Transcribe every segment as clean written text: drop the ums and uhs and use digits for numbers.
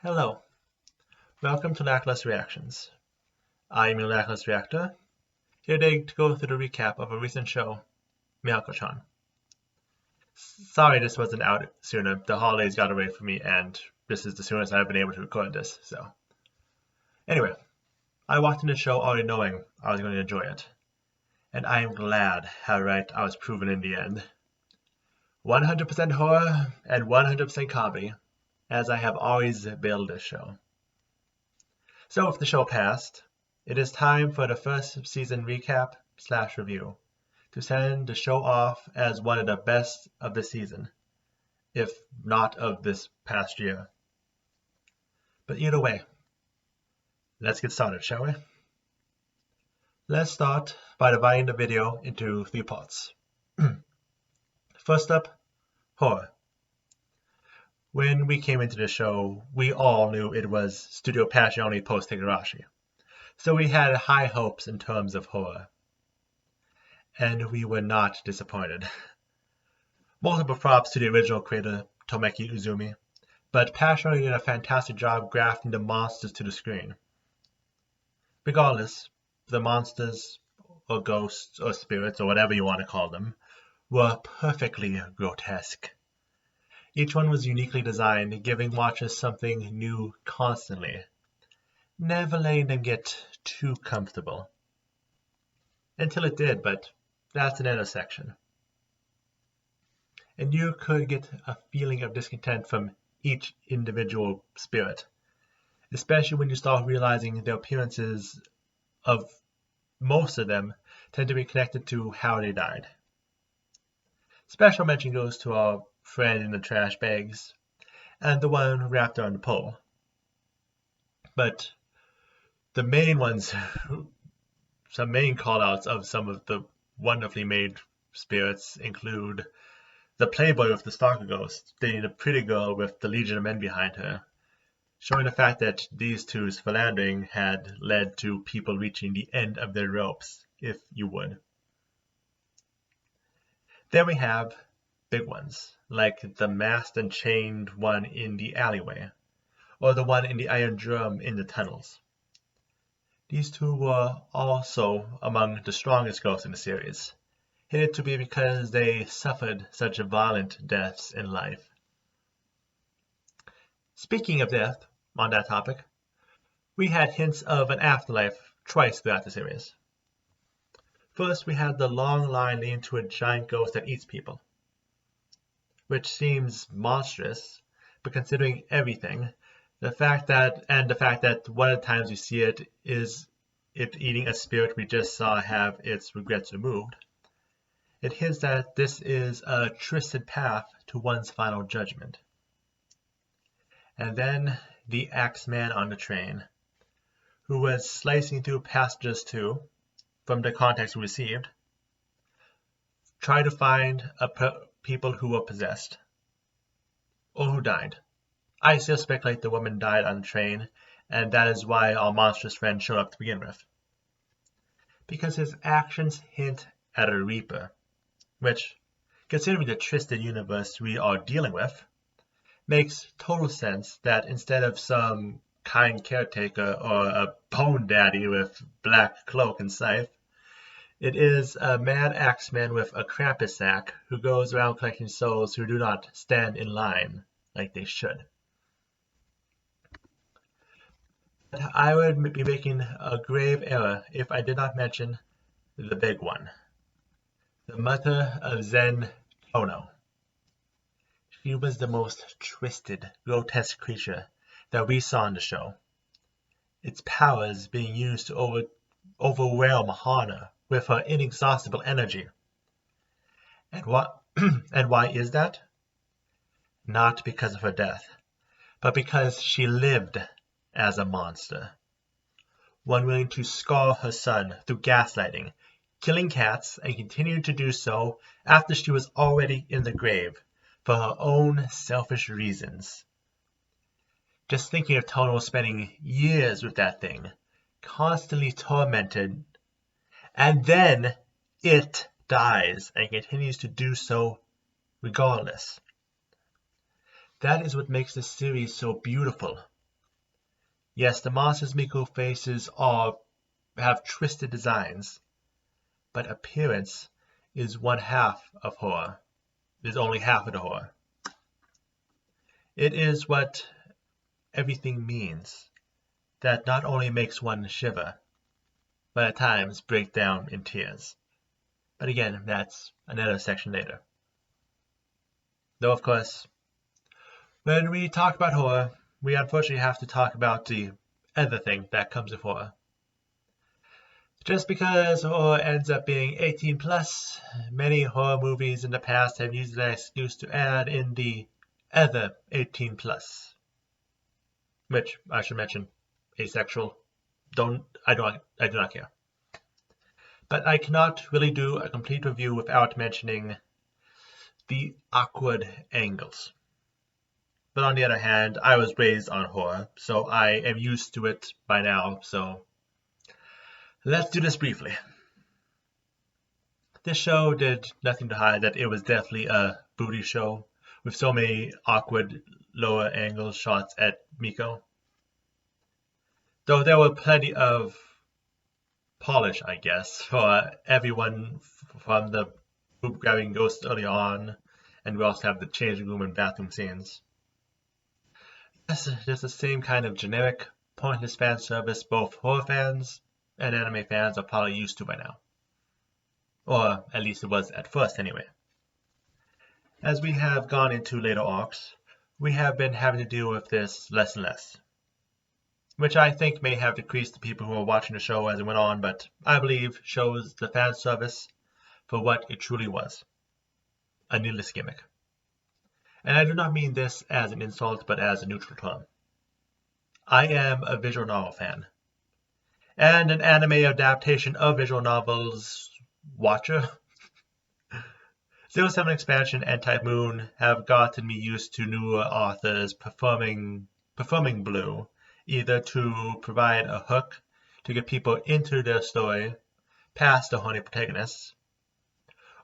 Hello, welcome to Lackluster Reactions. I am your Lackluster Reactor, here today to go through the recap of a recent show, Mieruko-chan. Sorry this wasn't out sooner, the holidays got away from me and this is the soonest I've been able to record this, so. Anyway, I walked into the show already knowing I was going to enjoy it, and I am glad how right I was proven in the end. 100% horror and 100% comedy, as I have always billed this show. So with the show passed, it is time for the first season recap/review to send the show off as one of the best of the season, if not of this past year. But either way, let's get started, shall we? Let's start by dividing the video into 3 parts. First up, horror. When we came into the show, we all knew it was Studio Passione post Higurashi, so we had high hopes in terms of horror. And we were not disappointed. Multiple props to the original creator, Tomeki Uzumi, but Passione did a fantastic job grafting the monsters to the screen. Regardless, the monsters, or ghosts, or spirits, or whatever you want to call them, were perfectly grotesque. Each one was uniquely designed, giving watchers something new constantly, never letting them get too comfortable. Until it did, but that's another section. And you could get a feeling of discontent from each individual spirit, especially when you start realizing the appearances of most of them tend to be connected to how they died. Special mention goes to our friend in the trash bags, and the one wrapped around the pole. But the main ones, some main callouts of some of the wonderfully made spirits include the playboy with the stalker ghost dating the pretty girl with the legion of men behind her, showing the fact that these two's philandering had led to people reaching the end of their ropes, if you would. Then we have big ones, like the masked and chained one in the alleyway, or the one in the iron drum in the tunnels. These two were also among the strongest ghosts in the series, hinted to be because they suffered such violent deaths in life. Speaking of death, on that topic, we had hints of an afterlife twice throughout the series. First, we had the long line leading to a giant ghost that eats people, which seems monstrous, but considering everything, the fact that one of the times we see it is it eating a spirit we just saw have its regrets removed, it hints that this is a twisted path to one's final judgment. And then the Axeman on the train, who was slicing through passengers too, from the context we received, tried to find people who were possessed, or who died. I still speculate the woman died on the train, and that is why our monstrous friend showed up to begin with. Because his actions hint at a Reaper, which, considering the twisted universe we are dealing with, makes total sense that instead of some kind caretaker or a bone daddy with black cloak and scythe, it is a mad axeman with a Krampus sack who goes around collecting souls who do not stand in line like they should. But I would be making a grave error if I did not mention the big one, the mother of Zen Tono. She was the most twisted, grotesque creature that we saw in the show, its powers being used to overwhelm Hana with her inexhaustible energy. And why is that? Not because of her death, but because she lived as a monster. One willing to scar her son through gaslighting, killing cats, and continuing to do so after she was already in the grave for her own selfish reasons. Just thinking of Tono spending years with that thing, constantly tormented, and then it dies and continues to do so regardless. That is what makes this series so beautiful Yes, the monsters Miko faces have twisted designs, but appearance is one half of horror. It is only half of the horror. It is what everything means that not only makes one shiver, but at times break down in tears. But again, that's another section later. Though, of course, when we talk about horror, we unfortunately have to talk about the other thing that comes with horror. Just because horror ends up being 18 plus, many horror movies in the past have used that excuse to add in the other 18 plus. Which, I should mention, asexual. I do not care. But I cannot really do a complete review without mentioning the awkward angles. But on the other hand, I was raised on horror, so I am used to it by now, so let's do this briefly. This show did nothing to hide that it was definitely a booty show, with so many awkward lower angle shots at Miko. Though there were plenty of polish, I guess, for everyone, from the boob grabbing ghost early on, and we also have the changing room and bathroom scenes. Yes, just the same kind of generic, pointless fan service both horror fans and anime fans are probably used to by now. Or at least it was at first anyway. As we have gone into later arcs, we have been having to deal with this less and less. Which I think may have decreased the people who are watching the show as it went on, but I believe shows the fan service for what it truly was. A needless gimmick. And I do not mean this as an insult, but as a neutral term. I am a visual novel fan, and an anime adaptation of visual novels watcher. 07 Expansion and Type Moon have gotten me used to newer authors performing blue, either to provide a hook to get people into their story past the horny protagonists,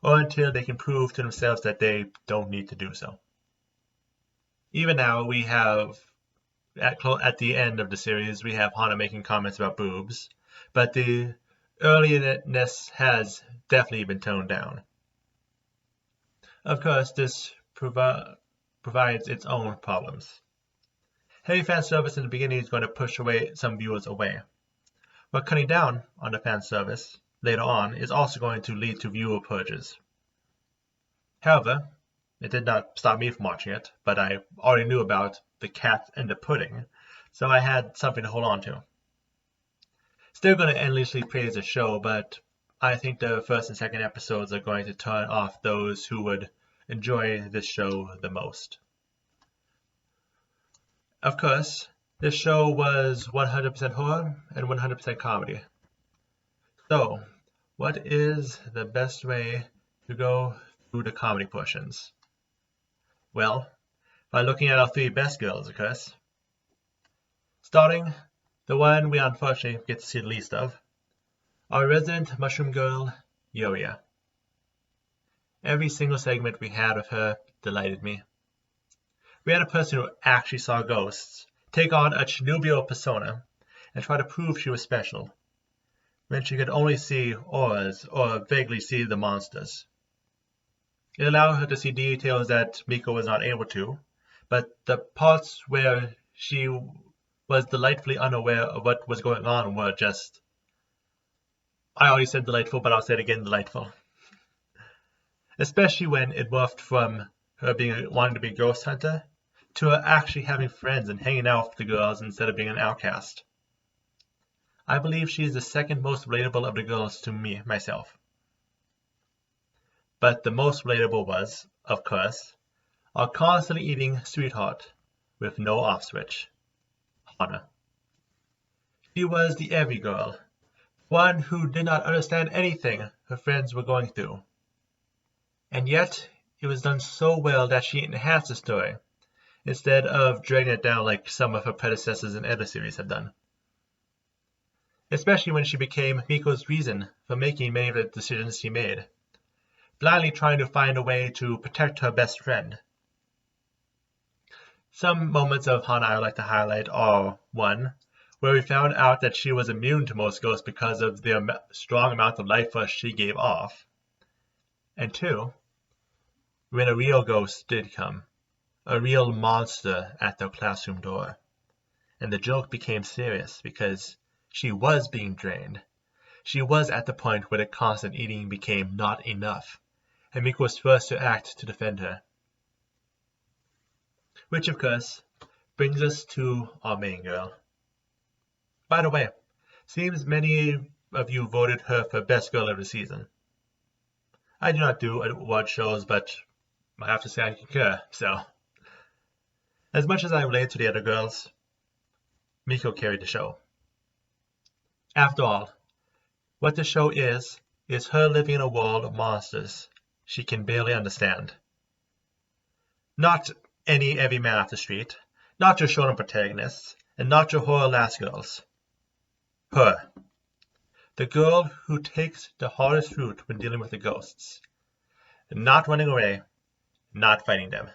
or until they can prove to themselves that they don't need to do so. Even now, we have, at the end of the series, we have Hana making comments about boobs, but the earliness has definitely been toned down. Of course, this provides its own problems. Heavy fan service in the beginning is going to push some viewers away, but cutting down on the fan service later on is also going to lead to viewer purges. However, it did not stop me from watching it, but I already knew about the cat and the pudding, so I had something to hold on to. Still going to endlessly praise the show, but I think the first and second episodes are going to turn off those who would enjoy this show the most. Of course, this show was 100% horror and 100% comedy. So, what is the best way to go through the comedy portions? Well, by looking at our three best girls, of course. Starting, the one we unfortunately get to see the least of, our resident mushroom girl, Yoria. Every single segment we had with her delighted me. We had a person who actually saw ghosts take on a Chinubio persona and try to prove she was special, when she could only see auras or vaguely see the monsters. It allowed her to see details that Miko was not able to, but the parts where she was delightfully unaware of what was going on were just... I already said delightful, but I'll say it again, delightful. Especially when it morphed from her wanting to be a ghost hunter to her actually having friends and hanging out with the girls instead of being an outcast. I believe she is the second most relatable of the girls to me, myself. But the most relatable was, of course, our constantly eating sweetheart with no off switch, Hana. She was the every girl, one who did not understand anything her friends were going through. And yet, it was done so well that she enhanced the story, instead of dragging it down like some of her predecessors in other series have done. Especially when she became Miko's reason for making many of the decisions she made, blindly trying to find a way to protect her best friend. Some moments of Hana I would like to highlight are 1. where we found out that she was immune to most ghosts because of the strong amount of life force she gave off. And 2, when a real ghost did come, a real monster at their classroom door. And the joke became serious because she was being drained. She was at the point where the constant eating became not enough, and Miko was forced to act to defend her. Which, of course, brings us to our main girl. By the way, seems many of you voted her for Best Girl of the Season. I do not do award shows, but I have to say I concur, so. As much as I relate to the other girls, Miko carried the show. After all, what the show is her living in a world of monsters she can barely understand. Not any every man off the street, not your shonen protagonists, and not your horror last girls. Her. The girl who takes the hardest route when dealing with the ghosts. Not running away, not fighting them,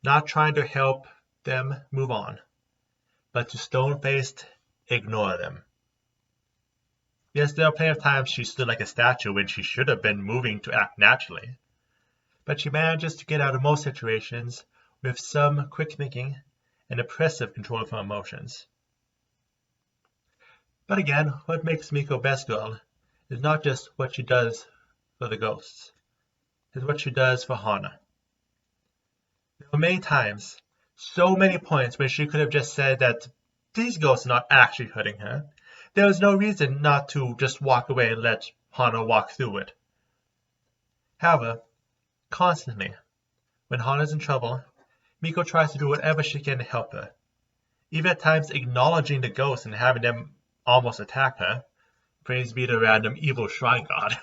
not trying to help them move on, but to stone-faced ignore them. Yes, there are plenty of times she stood like a statue when she should have been moving to act naturally, but she manages to get out of most situations with some quick thinking and impressive control of her emotions. But again, what makes Miko Best Girl is not just what she does for the ghosts, it's what she does for Hana. There were many times, so many points where she could have just said that these ghosts are not actually hurting her. There was no reason not to just walk away and let Hana walk through it. However, constantly, when Hana's in trouble, Miko tries to do whatever she can to help her, even at times acknowledging the ghosts and having them almost attack her. Praise be the random evil shrine god.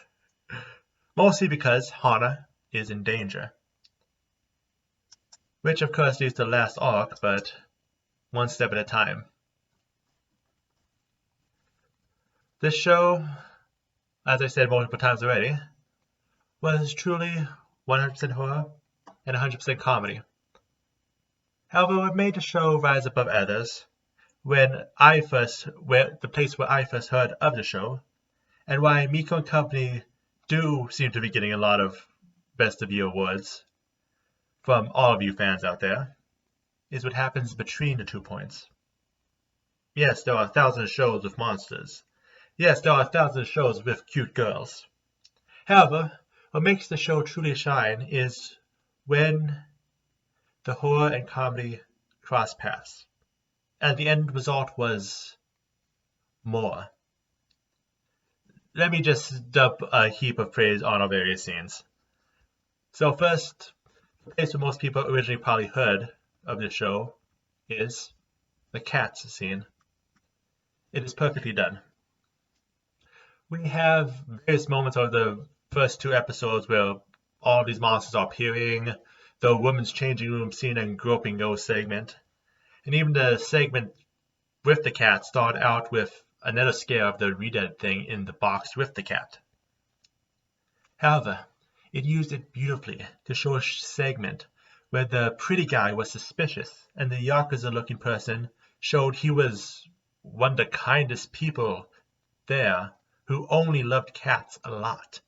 Mostly because Hana is in danger. Which of course leads to the last arc, but one step at a time. This show, as I said multiple times already, was truly 100% horror and 100% comedy. However, what made the show rise above others, the place where I first heard of the show, and why Miko and company do seem to be getting a lot of Best of Year awards from all of you fans out there, is what happens between the 2 points. Yes, there are 1,000 shows with monsters. Yes, there are 1,000 shows with cute girls. However, what makes the show truly shine is when the horror and comedy cross paths. And the end result was more. Let me just dump a heap of praise on our various scenes. So first, the place where most people originally probably heard of this show is the cats scene. It is perfectly done. We have various moments of the first 2 episodes where all of these monsters are appearing, the woman's changing room scene and groping ghost segment, and even the segment with the cat started out with another scare of the re-dead thing in the box with the cat. However, it used it beautifully to show a segment where the pretty guy was suspicious and the Yakuza-looking person showed he was one of the kindest people there who only loved cats a lot.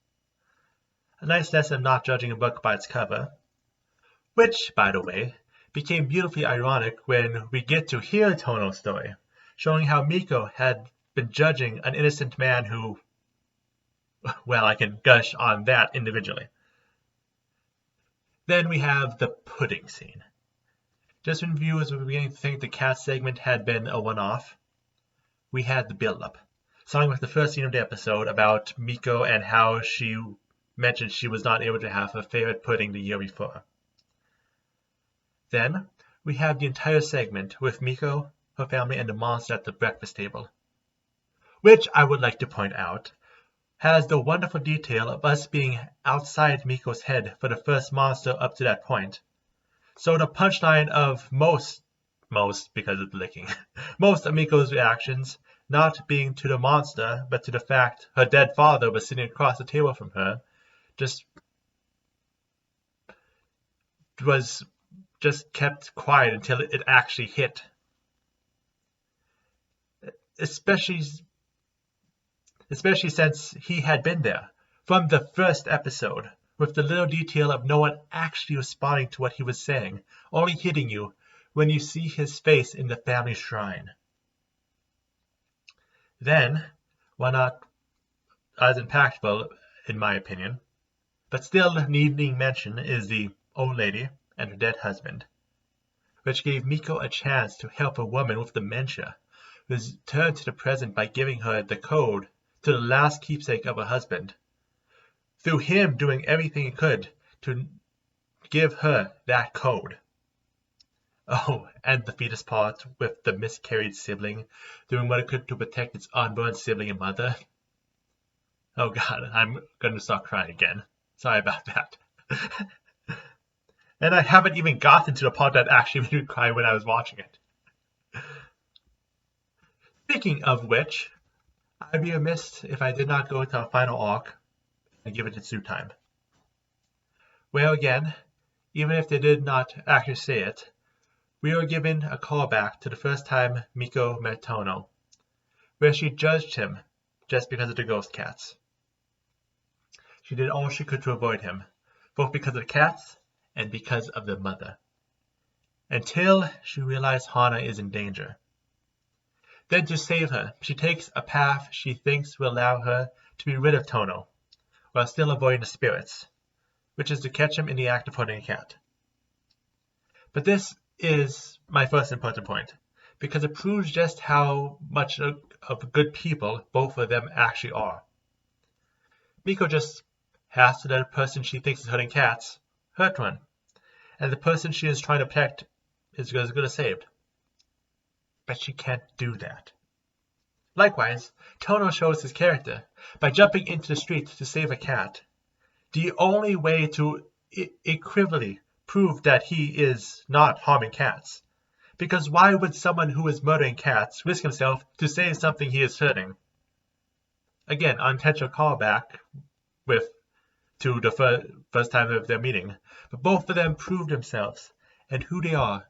A nice lesson not judging a book by its cover, which, by the way, became beautifully ironic when we get to hear Tono's story, showing how Miko had been judging an innocent man who, well, I can gush on that individually. Then we have the pudding scene. Just when viewers were beginning to think the cat segment had been a one-off, we had the build-up, starting with the first scene of the episode about Miko and how she mentioned she was not able to have her favorite pudding the year before. Then we have the entire segment with Miko, her family, and the monster at the breakfast table, which I would like to point out has the wonderful detail of us being outside Miko's head for the first monster up to that point. So the punchline of most because of the licking, most of Miko's reactions not being to the monster, but to the fact her dead father was sitting across the table from her, just kept quiet until it actually hit. especially since he had been there from the first episode, with the little detail of no one actually responding to what he was saying, only hitting you when you see his face in the family shrine. Then, while not as impactful, in my opinion, but still needing mention, is the old lady and her dead husband, which gave Miko a chance to help a woman with dementia return to the present by giving her the code to the last keepsake of her husband, through him doing everything he could to give her that code. Oh, and the fetus part with the miscarried sibling doing what it could to protect its unborn sibling and mother. Oh god, I'm going to start crying again. Sorry about that. And I haven't even gotten to the part that actually made me cry when I was watching it. Speaking of which, I'd be remiss if I did not go to our final arc and give it its due time. Well, again, even if they did not actually say it, we are given a callback to the first time Miko met Tono, where she judged him just because of the ghost cats. She did all she could to avoid him, both because of the cats and because of the mother, until she realized Hana is in danger. Then to save her, she takes a path she thinks will allow her to be rid of Tono, while still avoiding the spirits, which is to catch him in the act of holding a cat. But this is my first important point, because it proves just how much of good people both of them actually are. Miko just has to let the person she thinks is hurting cats hurt one, and the person she is trying to protect is as good as saved. But she can't do that. Likewise, Tono shows his character by jumping into the street to save a cat, the only way to equivocally prove that he is not harming cats. Because why would someone who is murdering cats risk himself to save something he is hurting? Again, unintentional callback to the first time of their meeting, but both of them prove themselves and who they are,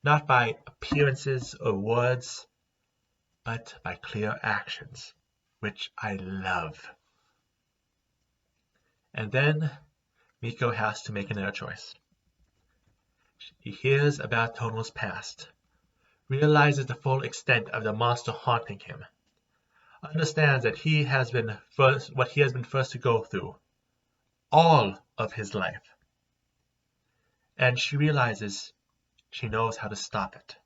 not by appearances or words, but by clear actions, which I love. And then Miko has to make another choice. He hears about Tono's past, realizes the full extent of the monster haunting him, understands that he has been forced to go through all of his life, and she realizes she knows how to stop it,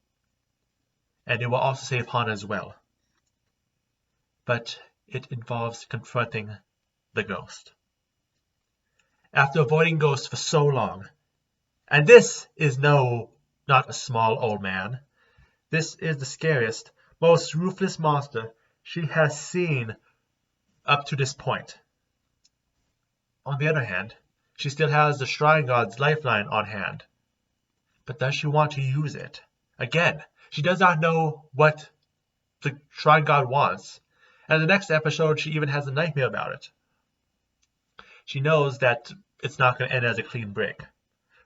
and it will also save Hana as well, but it involves confronting the ghost. After avoiding ghosts for so long, and this is not a small old man, this is the scariest, most ruthless monster she has seen up to this point. On the other hand, she still has the Shrine God's lifeline on hand. But does she want to use it? Again, she does not know what the Shrine God wants, and in the next episode she even has a nightmare about it. She knows that it's not going to end as a clean break,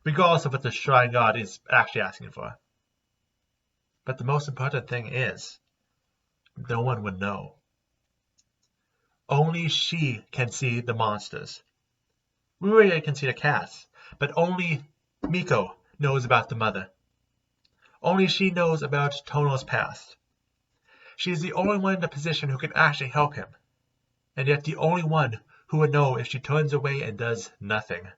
regardless of what the Shrine God is actually asking for. But the most important thing is, no one would know. Only she can see the monsters. Ruria can see the cats, but only Miko knows about the mother. Only she knows about Tono's past. She is the only one in the position who can actually help him, and yet the only one who would know if she turns away and does nothing.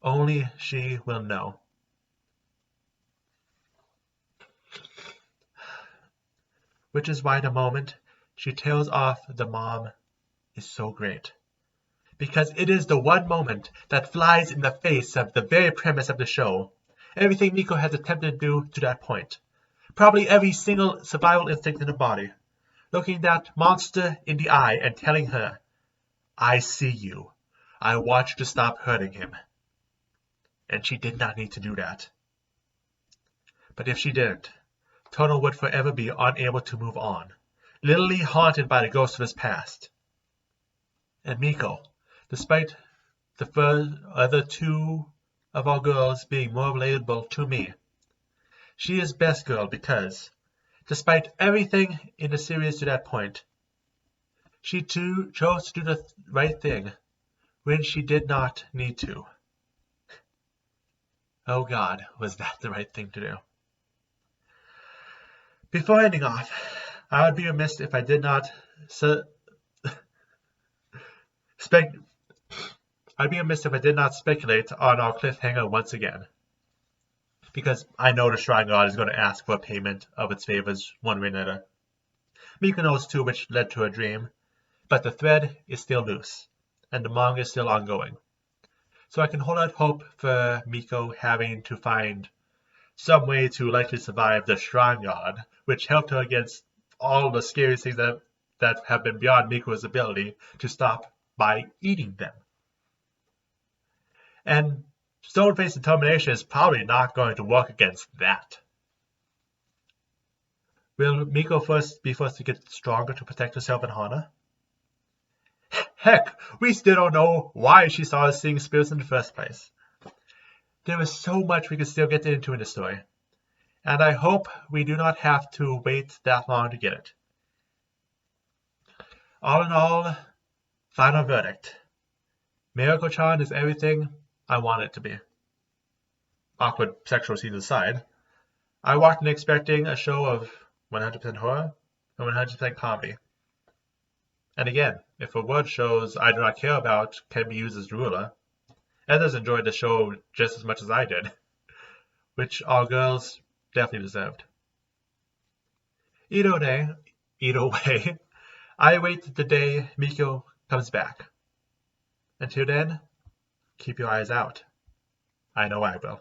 Only she will know. Which is why the moment she tells off the mom is so great. Because it is the one moment that flies in the face of the very premise of the show. Everything Miko has attempted to do to that point. Probably every single survival instinct in her body. Looking that monster in the eye and telling her, I see you. I want you to stop hurting him. And she did not need to do that. But if she didn't, Tono would forever be unable to move on, literally haunted by the ghosts of his past. And Miko, despite the other two of our girls being more relatable to me, she is best girl because, Despite everything in the series to that point, she too chose to do the right thing when she did not need to. Oh God, was that the right thing to do? Before ending off, I would be remiss if I did not speculate on our cliffhanger once again. Because I know the Shrine God is going to ask for payment of its favors one way or another. Miko knows too, which led to her dream, but the thread is still loose, and the manga is still ongoing. So I can hold out hope for Miko having to find some way to likely survive the Shrine God, which helped her against all the scary things that have been beyond Miko's ability to stop by eating them. And Stone-Face Determination is probably not going to work against that. Will Miko be forced to get stronger to protect herself and Hana? Heck, we still don't know why she saw us seeing spirits in the first place. There is so much we can still get into in the story, and I hope we do not have to wait that long to get it. All in all, final verdict. Mieruko-chan is everything I want it to be. Awkward sexual scenes aside, I walked in expecting a show of 100% horror and 100% comedy. And again, if a word shows I do not care about can be used as ruler, others enjoyed the show just as much as I did, which all girls definitely deserved. Either way, I wait the day Miko comes back. Until then, keep your eyes out. I know I will.